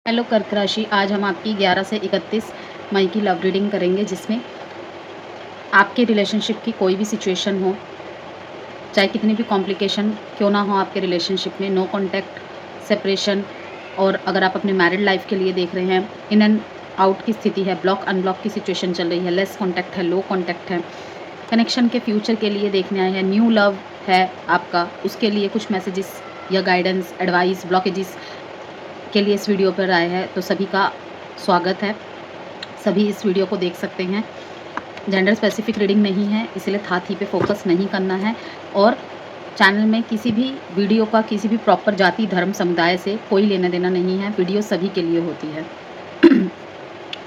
Hello कर्क राशि, आज हम आपकी 11 से 31 मई की लव रीडिंग करेंगे, जिसमें आपके रिलेशनशिप की कोई भी सिचुएशन हो, चाहे कितनी भी कॉम्प्लिकेशन क्यों ना हो आपके रिलेशनशिप में, नो कॉन्टैक्ट, सेपरेशन, और अगर आप अपने मैरिड लाइफ के लिए देख रहे हैं, इन एंड आउट की स्थिति है, ब्लॉक अनब्लॉक की सिचुएशन चल रही है, लेस कॉन्टैक्ट है, लो कॉन्टैक्ट है, कनेक्शन के फ्यूचर के लिए देखने आए हैं, न्यू लव है आपका, उसके लिए कुछ मैसेजेस या गाइडेंस, एडवाइस, ब्लॉकेजेस के लिए इस वीडियो पर आए हैं, तो सभी का स्वागत है। सभी इस वीडियो को देख सकते हैं। जेंडर स्पेसिफिक रीडिंग नहीं है, इसलिए था थी पे फोकस नहीं करना है, और चैनल में किसी भी वीडियो का किसी भी प्रॉपर जाति धर्म समुदाय से कोई लेना देना नहीं है। वीडियो सभी के लिए होती है।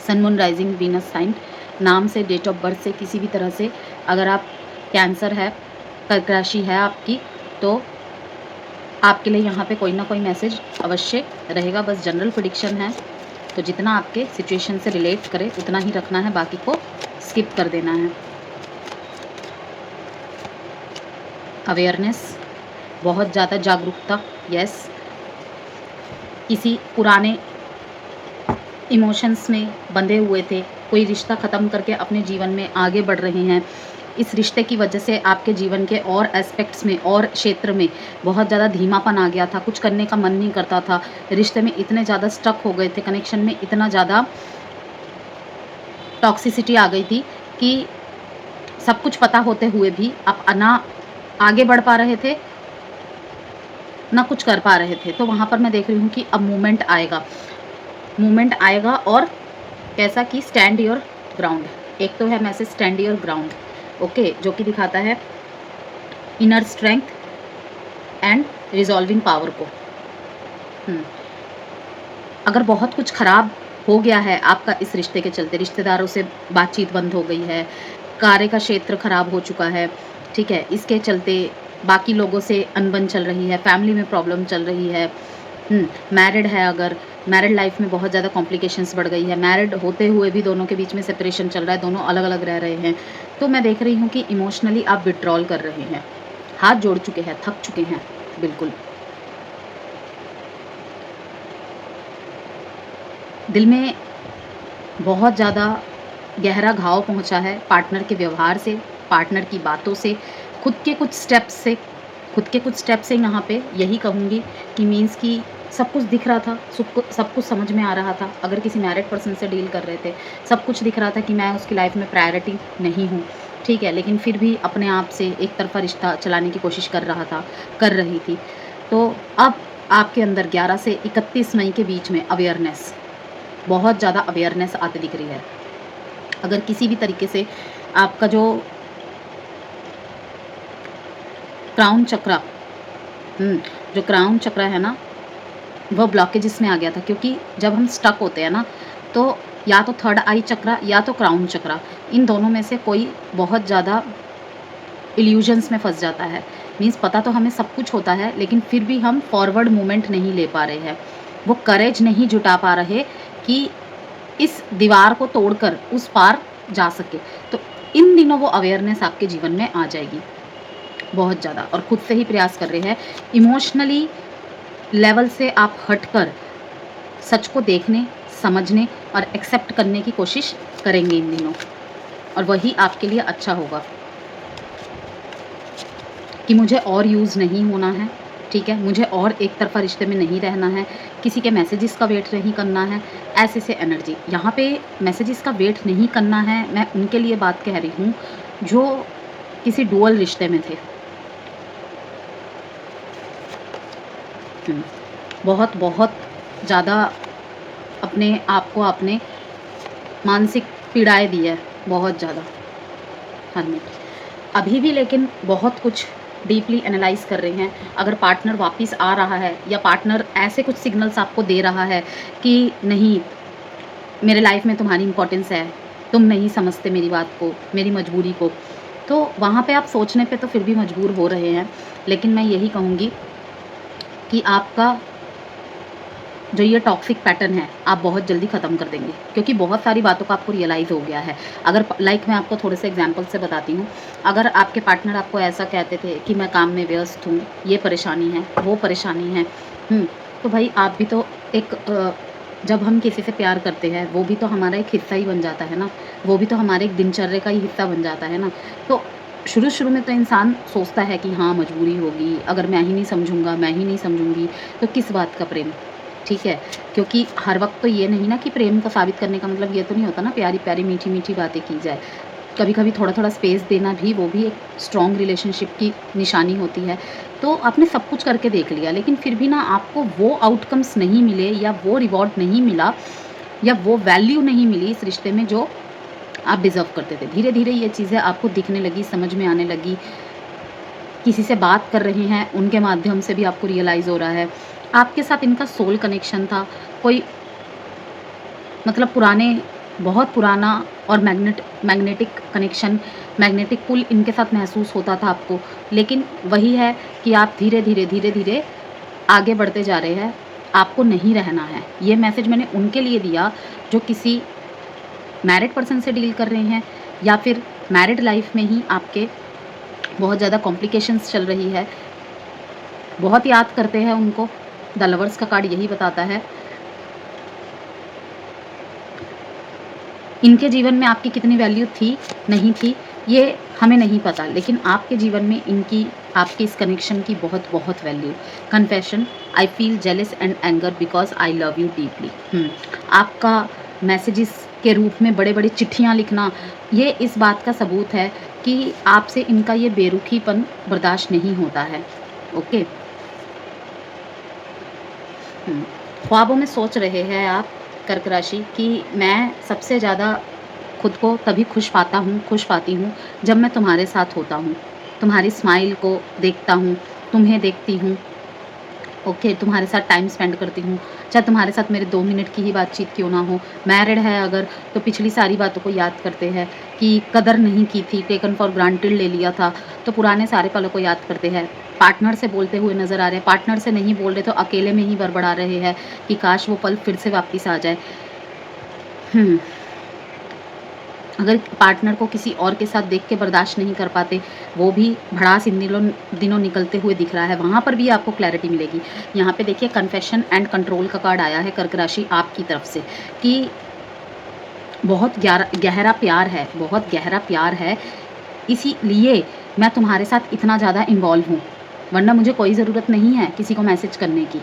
Sun moon rising Venus sign, नाम से, डेट ऑफ बर्थ से, किसी भी तरह से अगर आप कैंसर है, कर्क राशि है आपकी, तो आपके लिए यहाँ पे कोई ना कोई मैसेज अवश्य रहेगा। बस जनरल प्रेडिक्शन है, तो जितना आपके सिचुएशन से रिलेट करे उतना ही रखना है, बाकी को स्किप कर देना है। अवेयरनेस, बहुत ज़्यादा जागरूकता, यस। किसी पुराने इमोशंस में बंधे हुए थे, कोई रिश्ता ख़त्म करके अपने जीवन में आगे बढ़ रहे हैं। इस रिश्ते की वजह से आपके जीवन के और एस्पेक्ट्स में और क्षेत्र में बहुत ज़्यादा धीमापन आ गया था, कुछ करने का मन नहीं करता था, रिश्ते में इतने ज़्यादा स्टक हो गए थे, कनेक्शन में इतना ज़्यादा टॉक्सिसिटी आ गई थी कि सब कुछ पता होते हुए भी आप ना आगे बढ़ पा रहे थे, ना कुछ कर पा रहे थे। तो वहाँ पर मैं देख रही हूँ कि अब मूवमेंट आएगा, और कैसा कि स्टैंड योर ग्राउंड। एक तो है message stand your ground, okay, जो कि दिखाता है inner strength and resolving power को। अगर बहुत कुछ खराब हो गया है आपका इस रिश्ते के चलते, रिश्तेदारों से बातचीत बंद हो गई है, कार्य का क्षेत्र खराब हो चुका है, ठीक है, इसके चलते बाकी लोगों से अनबन चल रही है, फैमिली में प्रॉब्लम चल रही है, मैरिड है, अगर मैरिड लाइफ में बहुत ज़्यादा कॉम्प्लिकेशंस बढ़ गई है, मैरिड होते हुए भी दोनों के बीच में सेपरेशन चल रहा है, दोनों अलग अलग रह रहे हैं, तो मैं देख रही हूँ कि इमोशनली आप विड्रॉल कर रहे हैं, हाथ जोड़ चुके हैं, थक चुके हैं बिल्कुल। दिल में बहुत ज़्यादा गहरा घाव पहुंचा है पार्टनर के व्यवहार से, पार्टनर की बातों से, खुद के कुछ स्टेप से यहाँ पे यही कहूँगी कि मीन्स कि सब कुछ दिख रहा था, सब कुछ समझ में आ रहा था। अगर किसी मैरिड पर्सन से डील कर रहे थे, सब कुछ दिख रहा था कि मैं उसकी लाइफ में प्रायोरिटी नहीं हूँ, ठीक है, लेकिन फिर भी अपने आप से एक तरफा रिश्ता चलाने की कोशिश कर रही थी। तो अब आपके अंदर 11 से 31 मई के बीच में अवेयरनेस, बहुत ज़्यादा अवेयरनेस आती दिख रही है। अगर किसी भी तरीके से आपका जो क्राउन चक्रा, जो क्राउन चक्रा है ना, वो ब्लॉकेजेस में आ गया था, क्योंकि जब हम स्टक होते हैं ना, तो या तो थर्ड आई चक्रा या तो क्राउन चक्रा, इन दोनों में से कोई बहुत ज़्यादा इल्यूजन्स में फंस जाता है। मीन्स पता तो हमें सब कुछ होता है, लेकिन फिर भी हम फॉरवर्ड मूवमेंट नहीं ले पा रहे हैं, वो करेज नहीं जुटा पा रहे कि इस दीवार को तोड़कर उस पार जा सके। तो इन दिनों वो अवेयरनेस आपके जीवन में आ जाएगी बहुत ज़्यादा, और खुद से ही प्रयास कर रहे हैं। इमोशनली लेवल से आप हटकर सच को देखने, समझने और एक्सेप्ट करने की कोशिश करेंगे इन दिनों, और वही आपके लिए अच्छा होगा। कि मुझे और यूज़ नहीं होना है, ठीक है, मुझे और एक तरफा रिश्ते में नहीं रहना है, किसी के मैसेजेस का वेट नहीं करना है, ऐसे से एनर्जी। यहाँ पे मैसेजेस का वेट नहीं करना है, मैं उनके लिए बात कह रही हूँ जो किसी डुअल रिश्ते में थे। बहुत बहुत ज़्यादा अपने आप को आपने मानसिक पीड़ाएँ दी है, बहुत ज़्यादा। हरमिट अभी भी लेकिन बहुत कुछ डीपली एनालाइज कर रहे हैं। अगर पार्टनर वापस आ रहा है, या पार्टनर ऐसे कुछ सिग्नल्स आपको दे रहा है कि नहीं, मेरे लाइफ में तुम्हारी इंपॉर्टेंस है, तुम नहीं समझते मेरी बात को, मेरी मजबूरी को, तो वहाँ पे आप सोचने पे तो फिर भी मजबूर हो रहे हैं। लेकिन मैं यही कहूँगी कि आपका जो ये टॉक्सिक पैटर्न है, आप बहुत जल्दी ख़त्म कर देंगे, क्योंकि बहुत सारी बातों का आपको रियलाइज़ हो गया है। अगर मैं आपको थोड़े से एग्जांपल से बताती हूँ। अगर आपके पार्टनर आपको ऐसा कहते थे कि मैं काम में व्यस्त हूँ, ये परेशानी है, वो परेशानी है, तो भाई आप भी तो एक जब हम किसी से प्यार करते हैं, वो भी तो हमारा एक हिस्सा ही बन जाता है ना, वो भी तो हमारे एक दिनचर्या का ही हिस्सा बन जाता है ना। तो शुरू-शुरू में तो इंसान सोचता है कि हाँ, मजबूरी होगी, अगर मैं ही नहीं समझूँगा, मैं ही नहीं समझूँगी, तो किस बात का प्रेम, ठीक है? क्योंकि हर वक़्त तो ये नहीं ना कि प्रेम को साबित करने का मतलब ये तो नहीं होता ना प्यारी-प्यारी, मीठी-मीठी बातें की जाए। कभी-कभी थोड़ा-थोड़ा स्पेस देना भी वो भी एक स्ट्रॉन्ग रिलेशनशिप की निशानी होती है। तो आपने सब कुछ करके देख लिया, लेकिन फिर भी ना आपको वो आउटकम्स नहीं मिले या वो रिवॉर्ड नहीं मिला या वो वैल्यू नहीं मिली इस रिश्ते में जो आप डिज़र्व करते थे। धीरे-धीरे ये चीज़ें आपको दिखने लगी, समझ में आने लगी। किसी से बात कर रहे हैं, उनके माध्यम से भी आपको रियलाइज़ हो रहा है। आपके साथ इनका सोल कनेक्शन था, कोई मतलब पुराने बहुत पुराना और मैग्नेटिक कनेक्शन, मैग्नेटिक पुल इनके साथ महसूस होता था आपको। लेकिन वही है कि आप धीरे-धीरे, धीरे-धीरे आगे बढ़ते जा रहे हैं, आपको नहीं रहना है। ये मैसेज मैंने उनके लिए दिया जो किसी मैरिड पर्सन से डील कर रहे हैं या फिर मैरिड लाइफ़ में ही आपके बहुत ज़्यादा कॉम्प्लिकेशंस चल रही है। बहुत याद करते हैं उनको, द लवर्स का कार्ड यही बताता है। इनके जीवन में आपकी कितनी वैल्यू थी, नहीं थी, ये हमें नहीं पता, लेकिन आपके जीवन में इनकी आपके इस कनेक्शन की बहुत-बहुत value. Confession, I feel jealous and anger because I love you deeply. आपका मैसेजेस के रूप में बड़े-बड़े चिट्ठियाँ लिखना, ये इस बात का सबूत है कि आपसे इनका ये बेरुखीपन बर्दाश्त नहीं होता है। ओके? हुँ। ख्वाबों में सोच रहे हैं आप कर्क राशि कि मैं सबसे ज़्यादा खुद को तभी खुश पाती हूँ जब मैं तुम्हारे साथ होता हूँ। तुम्हारी स्माइल को देखता हूँ, तुम्हें देखती हूँ, ओके, तुम्हारे साथ टाइम स्पेंड करती हूँ। चाहे तुम्हारे साथ मेरे 2 मिनट की ही बातचीत क्यों ना हो। मैरिड है अगर तो पिछली सारी बातों को याद करते हैं कि कदर नहीं की थी, टेकन फॉर ग्रांटेड ले लिया था, तो पुराने सारे पलों को याद करते हैं। पार्टनर से बोलते हुए नज़र आ रहे हैं, पार्टनर से नहीं बोल रहे तो अकेले में ही बड़बड़ा रहे हैं कि काश वो पल फिर से वापस आ जाए। हुँ। अगर पार्टनर को किसी और के साथ देख के बर्दाश्त नहीं कर पाते, वो भी भड़ास इन दिनों निकलते हुए दिख रहा है, वहाँ पर भी आपको क्लैरिटी मिलेगी। यहाँ पे देखिए कन्फेशन एंड कंट्रोल का कार्ड आया है कर्क राशि आपकी तरफ से कि बहुत गहरा प्यार है, बहुत गहरा प्यार है, इसीलिए मैं तुम्हारे साथ इतना ज़्यादा इन्वॉल्व हूँ, वरना मुझे कोई ज़रूरत नहीं है किसी को मैसेज करने की।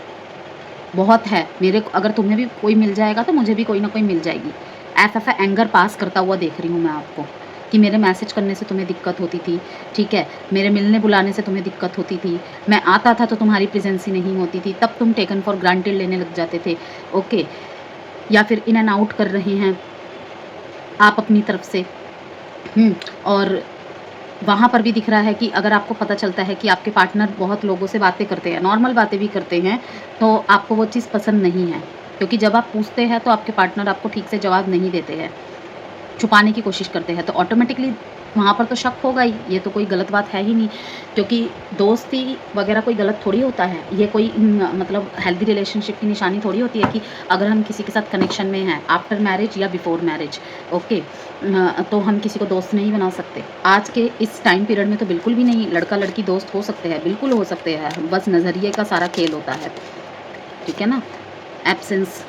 बहुत है मेरे को, अगर तुम्हें भी कोई मिल जाएगा तो मुझे भी कोई ना कोई मिल जाएगी। ऐसा एंगर पास करता हुआ देख रही हूँ मैं आपको कि मेरे मैसेज करने से तुम्हें दिक्कत होती थी, ठीक है? मेरे मिलने बुलाने से तुम्हें दिक्कत होती थी। मैं आता था तो तुम्हारी प्रेज़ेंस ही नहीं होती थी, तब तुम टेकन फॉर ग्रांटेड लेने लग जाते थे, ओके? या फिर इन एंड आउट कर रहे हैं आप अपनी तरफ से। और वहाँ पर भी दिख रहा है कि अगर आपको पता चलता है कि आपके पार्टनर बहुत लोगों से बातें करते हैं, नॉर्मल बातें भी करते हैं, तो आपको वो चीज़ पसंद नहीं है। क्योंकि जब आप पूछते हैं तो आपके पार्टनर आपको ठीक से जवाब नहीं देते हैं, छुपाने की कोशिश करते हैं, तो ऑटोमेटिकली वहाँ पर तो शक होगा ही, ये तो कोई गलत बात है ही नहीं। क्योंकि दोस्ती वगैरह कोई गलत थोड़ी होता है, ये कोई मतलब हेल्दी रिलेशनशिप की निशानी थोड़ी होती है कि अगर हम किसी के साथ कनेक्शन में हैं, आफ्टर मैरिज या बिफोर मैरिज, ओके, तो हम किसी को दोस्त नहीं बना सकते। आज के इस टाइम पीरियड में तो बिल्कुल भी नहीं, लड़का-लड़की दोस्त हो सकते हैं, बिल्कुल हो सकते हैं, बस नज़रिए का सारा खेल होता है, ठीक है ना? Absence,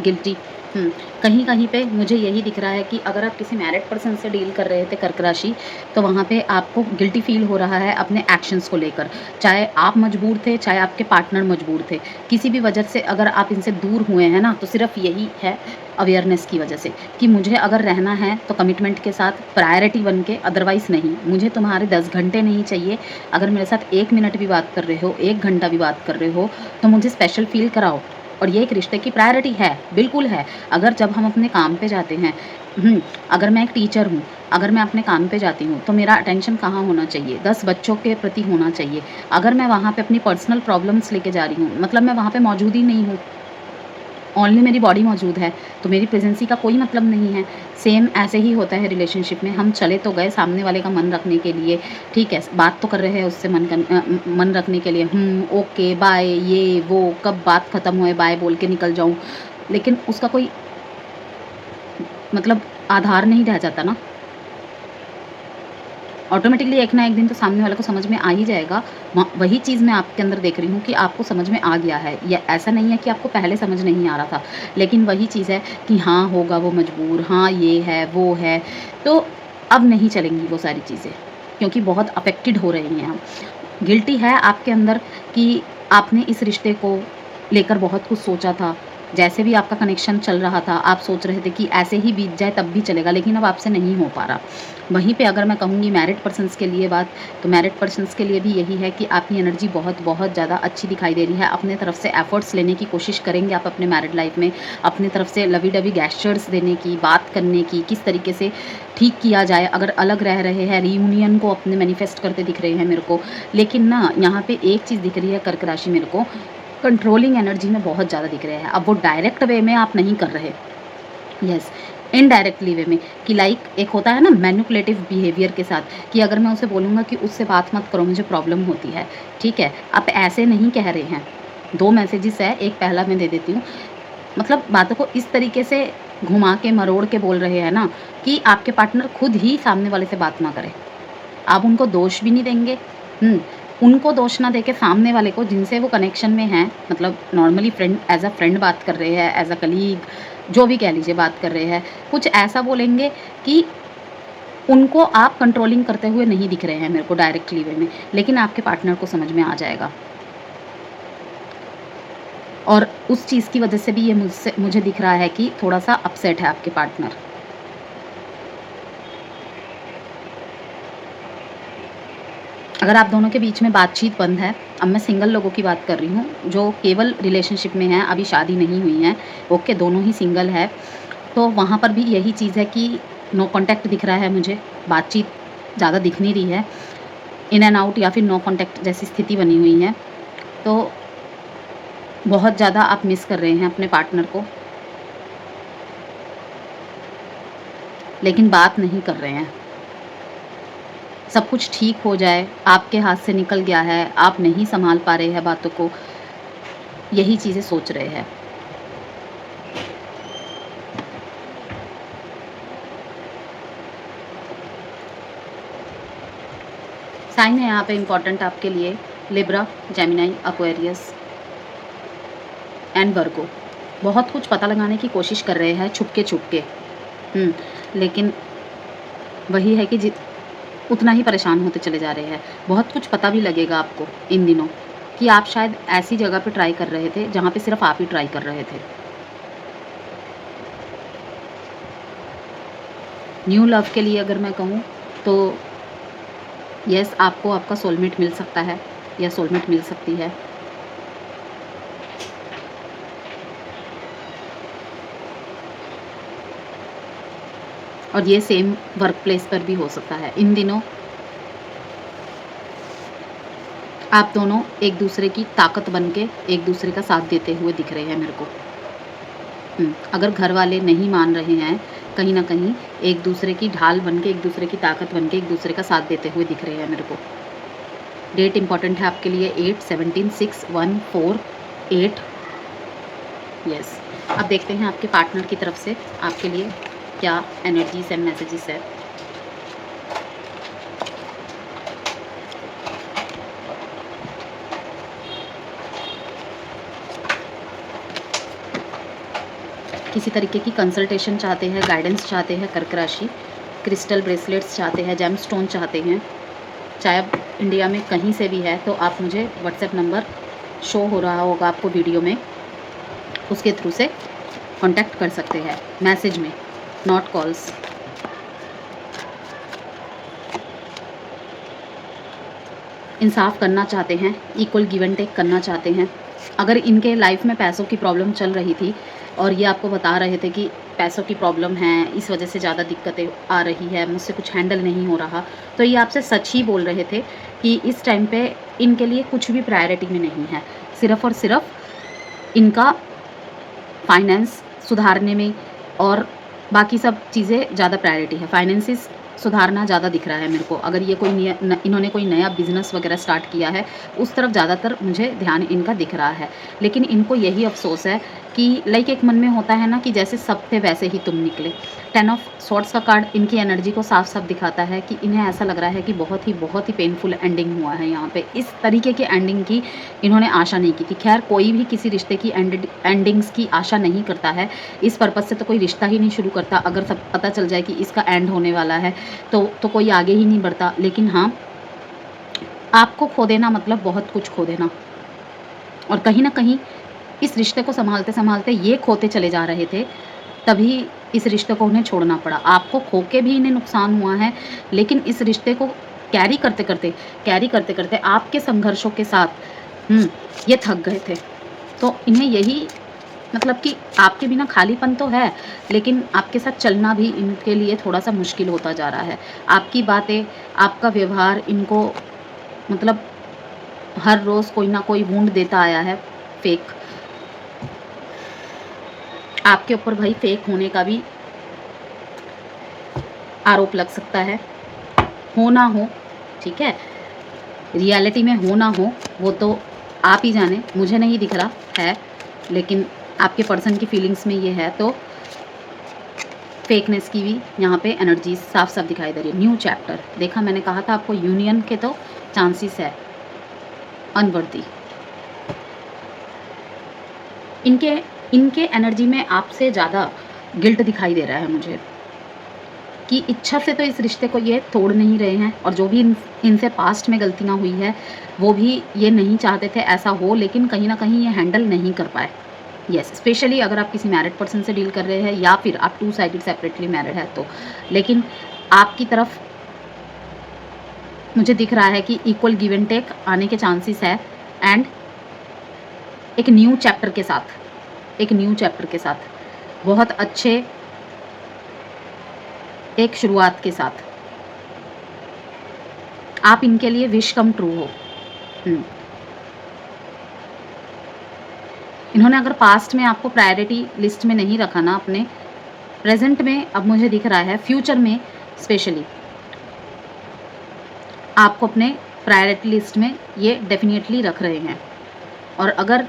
guilty. कहीं-कहीं पे मुझे यही दिख रहा है कि अगर आप किसी मैरिड पर्सन से डील कर रहे थे कर्क राशि, तो वहाँ पे आपको गिल्टी फ़ील हो रहा है अपने एक्शंस को लेकर। चाहे आप मजबूर थे, चाहे आपके पार्टनर मजबूर थे। किसी भी वजह से अगर आप इनसे दूर हुए हैं ना, तो सिर्फ़ यही है अवेयरनेस की वजह से कि मुझे अगर रहना है तो कमिटमेंट के साथ प्रायोरिटी बन के, अदरवाइज़ नहीं। मुझे तुम्हारे 10 घंटे नहीं चाहिए। अगर मेरे साथ 1 मिनट भी बात कर रहे हो, 1 घंटा भी बात कर रहे हो, तो मुझे स्पेशल फ़ील कराओ। और ये एक रिश्ते की प्रायोरिटी है, बिल्कुल है। अगर जब हम अपने काम पे जाते हैं, अगर मैं एक टीचर हूँ, अगर मैं अपने काम पे जाती हूँ, तो मेरा अटेंशन कहाँ होना चाहिए? 10 बच्चों के प्रति होना चाहिए। अगर मैं वहाँ पे अपनी पर्सनल प्रॉब्लम्स लेके जा रही हूँ, मतलब मैं वहाँ पे मौजूद ही नहीं हूँ, ओनली मेरी बॉडी मौजूद है, तो मेरी प्रेज़ेंसी का कोई मतलब नहीं है। सेम ऐसे ही होता है रिलेशनशिप में, हम चले तो गए सामने वाले का मन रखने के लिए, ठीक है, बात तो कर रहे हैं उससे मन रखने के लिए, ओके, बाय, ये, वो, कब बात ख़त्म होए, बाय बोल के निकल जाऊँ, लेकिन उसका कोई मतलब आधार नहीं रह जाता ना। ऑटोमेटिकली एक ना एक दिन तो सामने वाले को समझ में आ ही जाएगा। वही चीज़ मैं आपके अंदर देख रही हूँ कि आपको समझ में आ गया है। या ऐसा नहीं है कि आपको पहले समझ नहीं आ रहा था, लेकिन वही चीज़ है कि हाँ, होगा वो मजबूर, हाँ, ये है, वो है। तो अब नहीं चलेंगी वो सारी चीज़ें, क्योंकि बहुत अफ़ेक्टेड हो रही हैं हम। गिल्टी है आपके अंदर कि आपने इस रिश्ते को लेकर बहुत कुछ सोचा था। जैसे भी आपका कनेक्शन चल रहा था, आप सोच रहे थे कि ऐसे ही बीत जाए तब भी चलेगा, लेकिन अब आपसे नहीं हो पा रहा। वहीं पे अगर मैं कहूँगी मैरिड पर्सन्स के लिए बात, तो मैरिड पर्सन्स के लिए भी यही है कि आपकी एनर्जी बहुत ज़्यादा अच्छी दिखाई दे रही है। अपने तरफ से एफर्ट्स लेने की कोशिश करेंगे आप अपने मैरिड लाइफ में, अपनी तरफ से लवी-डवी गेस्चर्स देने की, बात करने की, किस तरीके से ठीक किया जाए। अगर अलग रह रहे हैं, रियूनियन को अपने मैनिफेस्ट करते दिख रहे हैं मेरे को। लेकिन ना यहाँ पे एक चीज़ दिख रही है कर्क राशि मेरे को, कंट्रोलिंग एनर्जी में बहुत ज़्यादा दिख रहे हैं। अब वो डायरेक्ट वे में आप नहीं कर रहे, यस, इनडायरेक्टली वे में, कि लाइक एक होता है ना मैनिपुलेटिव बिहेवियर के साथ, कि अगर मैं उसे बोलूँगा कि उससे बात मत करो, मुझे प्रॉब्लम होती है, ठीक है? आप ऐसे नहीं कह रहे हैं। 2 मैसेजेस है, एक पहला मैं दे देती हूँ। मतलब बातों को इस तरीके से घुमा के मरोड़ के बोल रहे हैं ना कि आपके पार्टनर खुद ही सामने वाले से बात ना करे। आप उनको दोष भी नहीं देंगे, हुँ, उनको दोष ना देके सामने वाले को जिनसे वो कनेक्शन में हैं, मतलब normally friend as a friend बात कर रहे हैं, एज़ अ कलीग, जो भी कह लीजिए बात कर रहे हैं, कुछ ऐसा बोलेंगे कि उनको आप कंट्रोलिंग करते हुए नहीं दिख रहे हैं मेरे को डायरेक्टली वे में, लेकिन आपके पार्टनर को समझ में आ जाएगा। और उस चीज़ की वजह से भी ये मुझे दिख रहा है कि थोड़ा-सा अपसेट है आपके पार्टनर। अगर आप दोनों के बीच में बातचीत बंद है, अब मैं सिंगल लोगों की बात कर रही हूँ, जो केवल रिलेशनशिप में हैं, अभी शादी नहीं हुई है, ओके, दोनों ही सिंगल है, तो वहाँ पर भी यही चीज़ है कि नो कॉन्टैक्ट दिख रहा है मुझे, बातचीत ज़्यादा दिख नहीं रही है, इन एंड आउट या फिर नो कॉन्टैक्ट जैसी स्थिति बनी हुई है। तो बहुत ज़्यादा आप मिस कर रहे हैं अपने पार्टनर को, लेकिन बात नहीं कर रहे हैं। सब कुछ ठीक हो जाए, आपके हाथ से निकल गया है, आप नहीं सँभाल पा रहे हैं बातों को, यही चीज़ें सोच रहे हैं। साइन है यहाँ पे इम्पोर्टेंट आपके लिए, लिब्रा, जेमिनी, एक्वेरियस एंड वर्गो। बहुत कुछ पता लगाने की कोशिश कर रहे हैं छुपके-छुपके। लेकिन वही है कि उतना ही परेशान होते चले जा रहे हैं। बहुत कुछ पता भी लगेगा आपको इन दिनों कि आप शायद ऐसी जगह पे ट्राई कर रहे थे, जहाँ पे सिर्फ़ आप ही ट्राई कर रहे थे। न्यू लव के लिए अगर मैं कहूँ तो येस, आपको आपका सोलमेट मिल सकता है या सोलमेट मिल सकती है। और ये सेम वर्क प्लेस पर भी हो सकता है। इन दिनों आप दोनों एक दूसरे की ताकत बन के एक दूसरे का साथ देते हुए दिख रहे हैं मेरे को। अगर घर वाले नहीं मान रहे हैं, कहीं न कहीं एक दूसरे की ढाल बन के, एक दूसरे की ताकत बन के एक दूसरे का साथ देते हुए दिख रहे हैं मेरे को। डेट इम्पोर्टेंट है आपके लिए 8, 17, 6, 1, 4, 8, यस। अब देखते हैं आपके पार्टनर की तरफ से आपके लिए क्या एनर्जीज़ एंड मैसेजेस है। किसी तरीके की कंसल्टेशन चाहते हैं, गाइडेंस चाहते हैं कर्क राशि, क्रिस्टल ब्रेसलेट्स चाहते हैं, जेमस्टोन चाहते हैं, चाहे आप इंडिया में कहीं से भी है तो आप मुझे व्हाट्सएप नंबर शो हो रहा होगा आपको वीडियो में, उसके थ्रू से कांटेक्ट कर सकते हैं, मैसेज में, नॉट कॉल्स। इंसाफ करना चाहते हैं, इक्वल गिव एंड टेक करना चाहते हैं। अगर इनके लाइफ में पैसों की प्रॉब्लम चल रही थी और ये आपको बता रहे थे कि पैसों की प्रॉब्लम है, इस वजह से ज़्यादा दिक्कतें आ रही है, मुझसे कुछ हैंडल नहीं हो रहा, तो ये आपसे सच ही बोल रहे थे कि इस टाइम पे इनके लिए कुछ भी प्रायोरिटी में नहीं है। सिर्फ़ और सिर्फ इनका फाइनेंस सुधारने में और बाकी सब चीज़ें ज़्यादा प्रायोरिटी है। फाइनेंसिस सुधारना ज़्यादा दिख रहा है मेरे को। अगर ये कोई इन्होंने कोई नया बिज़नेस वगैरह स्टार्ट किया है, उस तरफ ज़्यादातर मुझे ध्यान इनका दिख रहा है। लेकिन इनको यही अफ़सोस है कि लाइक एक मन में होता है ना कि जैसे सब थे वैसे ही तुम निकले। 10 ऑफ स्वॉर्ड्स का कार्ड इनकी एनर्जी को साफ-साफ दिखाता है कि इन्हें ऐसा लग रहा है कि बहुत ही पेनफुल एंडिंग हुआ है यहाँ पे। इस तरीके की एंडिंग की इन्होंने आशा नहीं की थी। ख़ैर कोई भी किसी रिश्ते की एंडिंग्स की आशा नहीं करता है। इस पर्पज़ से तो कोई रिश्ता ही नहीं शुरू करता। अगर सब पता चल जाए कि इसका एंड होने वाला है तो कोई आगे ही नहीं बढ़ता। लेकिन हाँ, आपको खो देना मतलब बहुत कुछ खो देना। और कहीं न कहीं इस रिश्ते को सँभालते-सँभालते ये खोते चले जा रहे थे, तभी इस रिश्ते को उन्हें छोड़ना पड़ा। आपको खो के भी इन्हें नुकसान हुआ है, लेकिन इस रिश्ते को कैरी करते-करते आपके संघर्षों के साथ ये थक गए थे। तो इन्हें यही मतलब कि आपके बिना खालीपन तो है, लेकिन आपके साथ चलना भी इनके लिए थोड़ा-सा मुश्किल होता जा रहा है। आपकी बातें, आपका व्यवहार इनको मतलब हर रोज़ कोई ना कोई वुंड देता आया है, फेक। आपके ऊपर भाई फेक होने का भी आरोप लग सकता है। हो ना हो, ठीक है? रियलिटी में हो ना हो, वो तो आप ही जाने, मुझे नहीं दिख रहा है, लेकिन आपके पर्सन की फीलिंग्स में ये है, तो फेकनेस की भी यहाँ पे एनर्जी साफ-साफ दिखाई दे रही है। न्यू चैप्टर, देखा मैंने कहा था आपको यूनियन के तो चांसेस है। अनवर्दी, इनके एनर्जी में आपसे ज़्यादा गिल्ट दिखाई दे रहा है मुझे कि इच्छा से तो इस रिश्ते को ये तोड़ नहीं रहे हैं, और जो भी इनसे पास्ट में गलतियाँ हुई है वो भी ये नहीं चाहते थे ऐसा हो, लेकिन कहीं ना कहीं ये हैंडल नहीं कर पाए। यस, स्पेशली अगर आप किसी मैरिड पर्सन से डील कर रहे हैं या फिर आप 2 साइडेड सेपरेटली मैरिड है तो। लेकिन आपकी तरफ मुझे दिख रहा है कि इक्वल गिव एंड टेक आने के चांसेस है, एंड एक न्यू चैप्टर के साथ बहुत अच्छे एक शुरुआत के साथ आप इनके लिए विश कम ट्रू हो। इन्होंने अगर पास्ट में आपको प्रायोरिटी लिस्ट में नहीं रखा ना, अपने प्रेजेंट में अब मुझे दिख रहा है फ्यूचर में स्पेशली आपको अपने प्रायोरिटी लिस्ट में ये डेफिनेटली रख रहे हैं। और अगर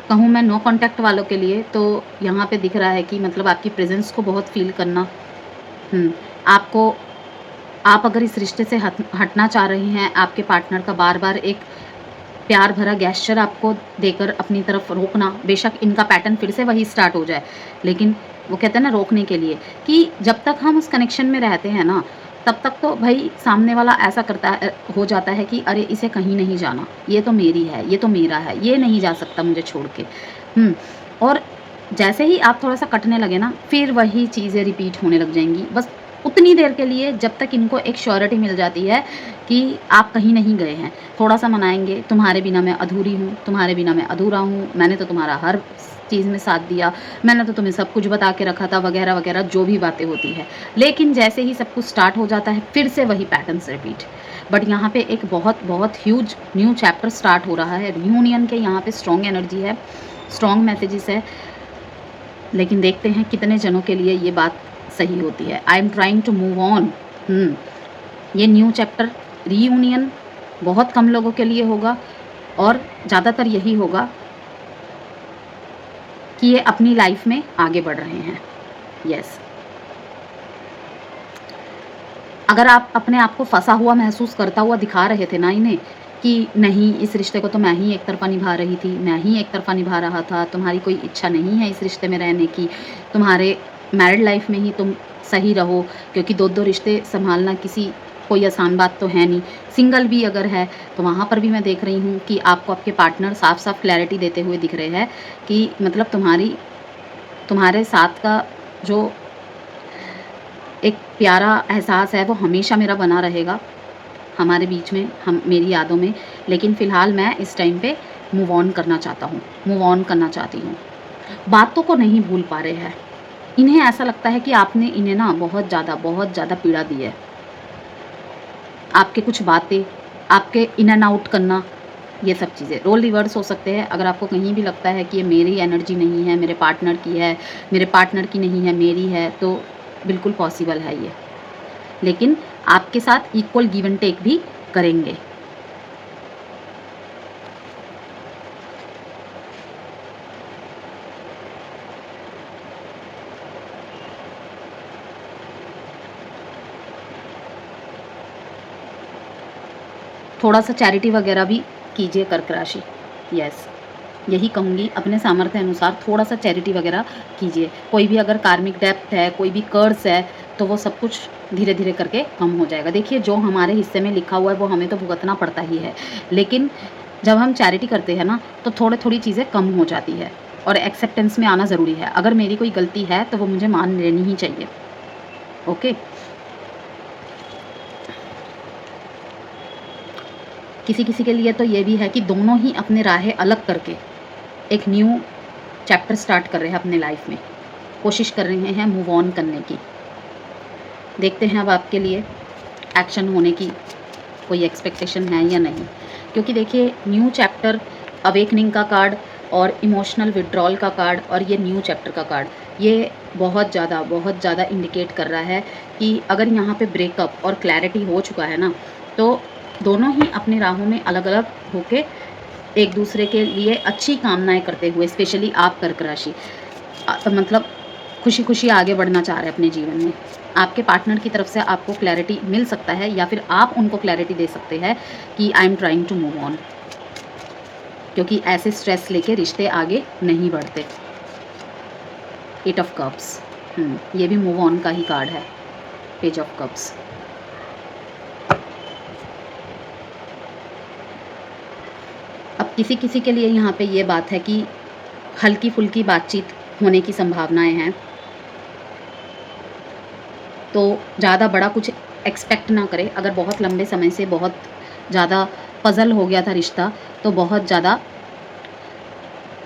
कहूँ मैं नो कांटेक्ट वालों के लिए, तो यहाँ पे दिख रहा है कि मतलब आपकी प्रेजेंस को बहुत फील करना। आप अगर इस रिश्ते से हटना चाह रहे हैं, आपके पार्टनर का बार बार एक प्यार भरा गेस्चर आपको देकर अपनी तरफ रोकना, बेशक इनका पैटर्न फिर से वही स्टार्ट हो जाए, लेकिन वो कहते हैं ना रोकने के लिए कि जब तक हम उस कनेक्शन में रहते हैं ना, तब तक तो भाई सामने वाला ऐसा हो जाता है कि अरे इसे कहीं नहीं जाना, ये तो मेरी है, ये तो मेरा है, ये नहीं जा सकता मुझे छोड़ के। और जैसे ही आप थोड़ा सा कटने लगे ना, फिर वही चीज़ें रिपीट होने लग जाएंगी, बस उतनी देर के लिए जब तक इनको एक श्योरिटी मिल जाती है कि आप कहीं नहीं गए हैं। थोड़ा सा मनाएंगे, तुम्हारे बिना मैं अधूरी हूँ, तुम्हारे बिना मैं अधूरा हूँ, मैंने तो तुम्हारा हर चीज़ में साथ दिया, मैंने तो तुम्हें सब कुछ बता के रखा था, वगैरह वगैरह जो भी बातें होती है। लेकिन जैसे ही सब कुछ स्टार्ट हो जाता है, फिर से वही पैटर्न से रिपीट। बट यहाँ पे एक बहुत ह्यूज न्यू चैप्टर स्टार्ट हो रहा है। रियूनियन के यहाँ पे स्ट्रॉन्ग एनर्जी है, स्ट्रॉन्ग मैसेजेस है, लेकिन देखते हैं कितने जनों के लिए ये बात सही होती है। I am trying to move on. ये न्यू चैप्टर रीयूनियन बहुत कम लोगों के लिए होगा, और ज़्यादातर यही होगा कि ये अपनी लाइफ में आगे बढ़ रहे हैं। यस, अगर आप अपने आप को फंसा हुआ महसूस करता हुआ दिखा रहे थे ना इन्हें कि नहीं, इस रिश्ते को तो मैं ही एक तरफा निभा रही थी, मैं ही एक तरफा निभा रहा था, तुम्हारी कोई इच्छा नहीं है इस रिश्ते में रहने की, तुम्हारे मैरिड लाइफ में ही तुम सही रहो, क्योंकि 2-2 रिश्ते संभालना कोई आसान बात तो है नहीं। सिंगल भी अगर है तो वहाँ पर भी मैं देख रही हूँ कि आपको आपके पार्टनर साफ साफ क्लैरिटी देते हुए दिख रहे हैं कि मतलब तुम्हारे साथ का जो एक प्यारा एहसास है वो हमेशा मेरा बना रहेगा हमारे बीच में, मेरी यादों में। लेकिन फ़िलहाल मैं इस टाइम पे मूव ऑन करना चाहती हूँ। बातों को नहीं भूल पा रहे हैं। इन्हें ऐसा लगता है कि आपने इन्हें ना बहुत ज़्यादा पीड़ा दी है। आपके कुछ बातें, आपके इन एंड आउट करना, ये सब चीज़ें रोल रिवर्स हो सकते हैं। अगर आपको कहीं भी लगता है कि ये मेरी एनर्जी नहीं है, मेरे पार्टनर की है, मेरे पार्टनर की नहीं है, मेरी है, तो बिल्कुल पॉसिबल है ये। लेकिन आपके साथ इक्वल गिव एंड टेक भी करेंगे। थोड़ा सा चैरिटी वगैरह भी कीजिए कर्क राशि। यस, यही कहूँगी, अपने सामर्थ्य अनुसार थोड़ा सा चैरिटी वगैरह कीजिए। कोई भी अगर कार्मिक डेप्थ है, कोई भी कर्ज है, तो वो सब कुछ धीरे धीरे करके कम हो जाएगा। देखिए, जो हमारे हिस्से में लिखा हुआ है वो हमें तो भुगतना पड़ता ही है, लेकिन जब हम चैरिटी करते हैं ना, तो थोड़ी चीज़ें कम हो जाती है और एक्सेप्टेंस में आना ज़रूरी है। अगर मेरी कोई गलती है तो वो मुझे मान लेनी ही चाहिए। ओके, किसी किसी के लिए तो ये भी है कि दोनों ही अपने राहें अलग करके एक न्यू चैप्टर स्टार्ट कर रहे हैं अपने लाइफ में, कोशिश कर रहे हैं मूव ऑन करने की। देखते हैं अब आपके लिए एक्शन होने की कोई एक्सपेक्टेशन है या नहीं, क्योंकि देखिए, न्यू चैप्टर, अवेकनिंग का कार्ड और इमोशनल विड्रॉल का कार्ड और ये न्यू चैप्टर का कार्ड, ये बहुत ज़्यादा इंडिकेट कर रहा है कि अगर यहाँ पे ब्रेकअप और क्लैरिटी हो चुका है ना, तो दोनों ही अपनी राहों में अलग अलग होके एक दूसरे के लिए अच्छी कामनाएं करते हुए, स्पेशली आप कर्क राशि, मतलब खुशी खुशी आगे बढ़ना चाह रहे हैं अपने जीवन में। आपके पार्टनर की तरफ से आपको क्लैरिटी मिल सकता है या फिर आप उनको क्लैरिटी दे सकते हैं कि I am trying to move on, क्योंकि ऐसे स्ट्रेस लेके रिश्ते आगे नहीं बढ़ते। 8 ऑफ कप्स, ये भी मूव ऑन का ही कार्ड है। पेज ऑफ कप्स, अब किसी किसी के लिए यहाँ पे ये बात है कि हल्की फुल्की बातचीत होने की संभावनाएं हैं, तो ज़्यादा बड़ा कुछ एक्सपेक्ट ना करें। अगर बहुत लंबे समय से बहुत ज़्यादा पज़ल हो गया था रिश्ता, तो बहुत ज़्यादा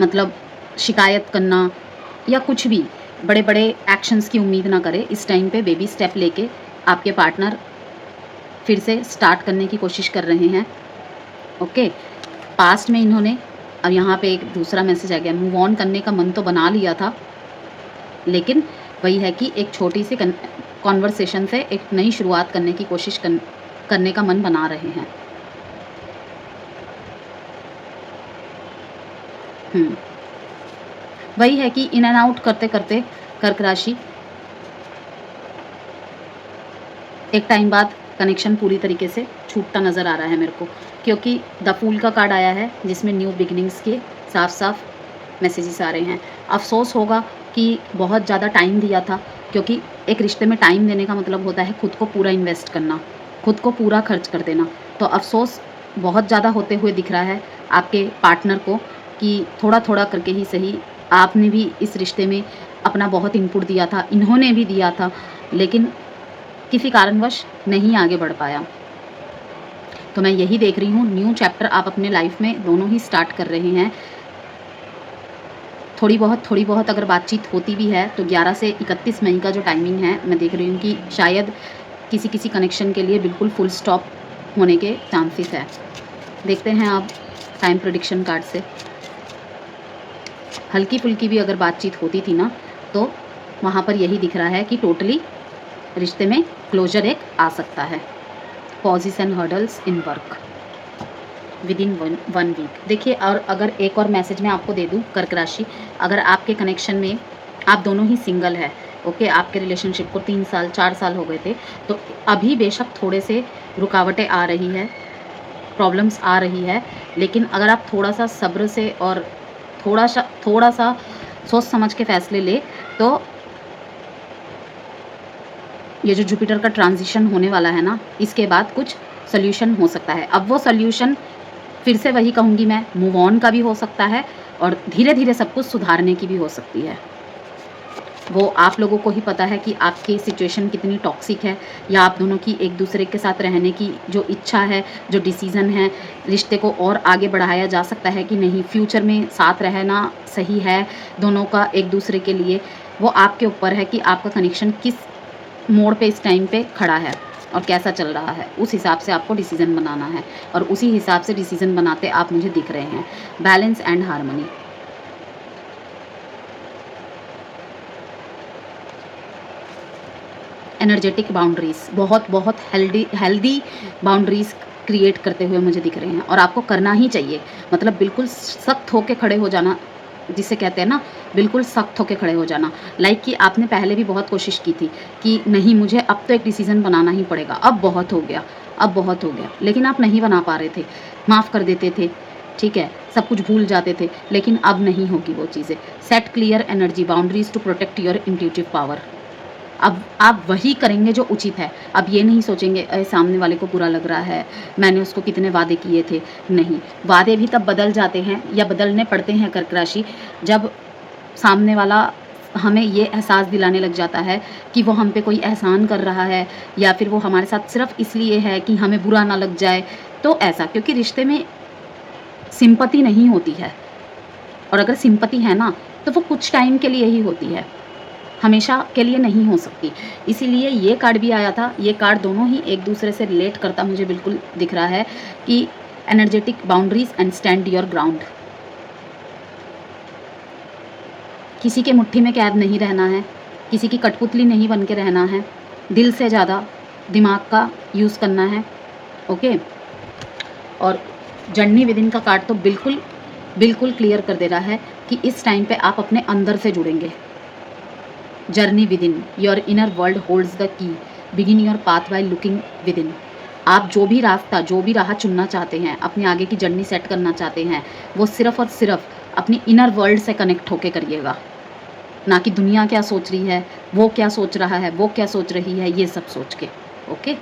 मतलब शिकायत करना या कुछ भी बड़े बड़े एक्शंस की उम्मीद ना करें। इस टाइम पे बेबी स्टेप लेके आपके पार्टनर फिर से स्टार्ट करने की कोशिश कर रहे हैं। ओके, पास्ट में इन्होंने, अब यहाँ पे एक दूसरा मैसेज आ गया, मूव ऑन करने का मन तो बना लिया था, लेकिन वही है कि एक छोटी सी कॉन्वर्सेशन से एक नई शुरुआत करने की कोशिश करने का मन बना रहे हैं। वही है कि इन एंड आउट करते करते कर्क राशि एक टाइम बाद कनेक्शन पूरी तरीके से छूटता नज़र आ रहा है मेरे को, क्योंकि द फूल का कार्ड आया है जिसमें न्यू बिगिनिंग्स के साफ साफ मैसेजेस आ रहे हैं। अफसोस होगा कि बहुत ज़्यादा टाइम दिया था, क्योंकि एक रिश्ते में टाइम देने का मतलब होता है खुद को पूरा इन्वेस्ट करना, खुद को पूरा खर्च कर देना। तो अफसोस बहुत ज़्यादा होते हुए दिख रहा है आपके पार्टनर को कि थोड़ा थोड़ा करके ही सही आपने भी इस रिश्ते में अपना बहुत इनपुट दिया था, इन्होंने भी दिया था, लेकिन किसी कारणवश नहीं आगे बढ़ पाया। तो मैं यही देख रही हूँ, न्यू चैप्टर आप अपने लाइफ में दोनों ही स्टार्ट कर रहे हैं। थोड़ी बहुत अगर बातचीत होती भी है तो 11 से 31 मई का जो टाइमिंग है, मैं देख रही हूँ कि शायद किसी किसी कनेक्शन के लिए बिल्कुल फुल स्टॉप होने के चांसेस है। देखते हैं आप टाइम प्रेडिक्शन कार्ड से, हल्की फुल्की भी अगर बातचीत होती थी ना, तो वहाँ पर यही दिख रहा है कि टोटली रिश्ते में क्लोजर एक आ सकता है। Pauses and hurdles in work within one week. देखिए, और अगर एक और मैसेज मैं आपको दे दूं कर्क राशि, अगर आपके कनेक्शन में आप दोनों ही सिंगल है, ओके, आपके रिलेशनशिप को 3 साल 4 साल हो गए थे, तो अभी बेशक थोड़े से रुकावटें आ रही है, प्रॉब्लम्स आ रही है, लेकिन अगर आप थोड़ा सा सब्र से और थोड़ा सा सोच समझ के फैसले ले, तो ये जो जुपिटर का ट्रांजिशन होने वाला है ना, इसके बाद कुछ सोल्यूशन हो सकता है। अब वो सोल्यूशन फिर से वही कहूँगी मैं, मूव ऑन का भी हो सकता है और धीरे धीरे सब कुछ सुधारने की भी हो सकती है। वो आप लोगों को ही पता है कि आपकी सिचुएशन कितनी टॉक्सिक है, या आप दोनों की एक दूसरे के साथ रहने की जो इच्छा है, जो डिसीज़न है, रिश्ते को और आगे बढ़ाया जा सकता है कि नहीं, फ्यूचर में साथ रहना सही है दोनों का एक दूसरे के लिए, वो आपके ऊपर है कि आपका कनेक्शन किस मोड़ पे इस टाइम पे खड़ा है और कैसा चल रहा है। उस हिसाब से आपको डिसीज़न बनाना है और उसी हिसाब से डिसीज़न बनाते आप मुझे दिख रहे हैं। Balance and harmony, energetic boundaries, बहुत बहुत हेल्दी बाउंड्रीज क्रिएट करते हुए मुझे दिख रहे हैं, और आपको करना ही चाहिए। मतलब बिल्कुल सख्त होके खड़े हो जाना, जिसे कहते हैं ना, बिल्कुल सख्त होके खड़े हो जाना। लाइक कि आपने पहले भी बहुत कोशिश की थी कि नहीं, मुझे अब तो एक डिसीज़न बनाना ही पड़ेगा, अब बहुत हो गया, अब बहुत हो गया, लेकिन आप नहीं बना पा रहे थे, माफ़ कर देते थे, ठीक है, सब कुछ भूल जाते थे, लेकिन अब नहीं होगी वो चीज़ें। Set clear energy boundaries to protect your intuitive power. अब आप वही करेंगे जो उचित है। अब ये नहीं सोचेंगे सामने वाले को बुरा लग रहा है, मैंने उसको कितने वादे किए थे। नहीं, वादे भी तब बदल जाते हैं या बदलने पड़ते हैं कर्क राशि, जब सामने वाला हमें ये एहसास दिलाने लग जाता है कि वो हम पे कोई एहसान कर रहा है, या फिर वो हमारे साथ सिर्फ इसलिए है कि हमें बुरा ना लग जाए। तो ऐसा, क्योंकि रिश्ते में सिंपैथी नहीं होती है, और अगर सिंपैथी है ना, तो वो कुछ टाइम के लिए ही होती है, हमेशा के लिए नहीं हो सकती। इसीलिए ये कार्ड भी आया था। ये कार्ड दोनों ही एक दूसरे से रिलेट करता मुझे बिल्कुल दिख रहा है कि energetic boundaries and stand your ground. किसी के मुट्ठी में कैद नहीं रहना है, किसी की कठपुतली नहीं बन के रहना है, दिल से ज़्यादा दिमाग का यूज़ करना है। ओके। और जर्नी विदिन का कार्ड तो बिल्कुल बिल्कुल क्लियर कर दे रहा है कि इस टाइम पे आप अपने अंदर से जुड़ेंगे। Journey within, your inner world holds the key, begin your path by looking within. आप जो भी रास्ता, जो भी राह चुनना चाहते हैं, अपने आगे की जर्नी सेट करना चाहते हैं, वो सिर्फ़ और सिर्फ अपनी इनर वर्ल्ड से कनेक्ट होके करिएगा, ना कि दुनिया क्या सोच रही है, वो क्या सोच रहा है, वो क्या सोच रही है, ये सब सोच के। ओके।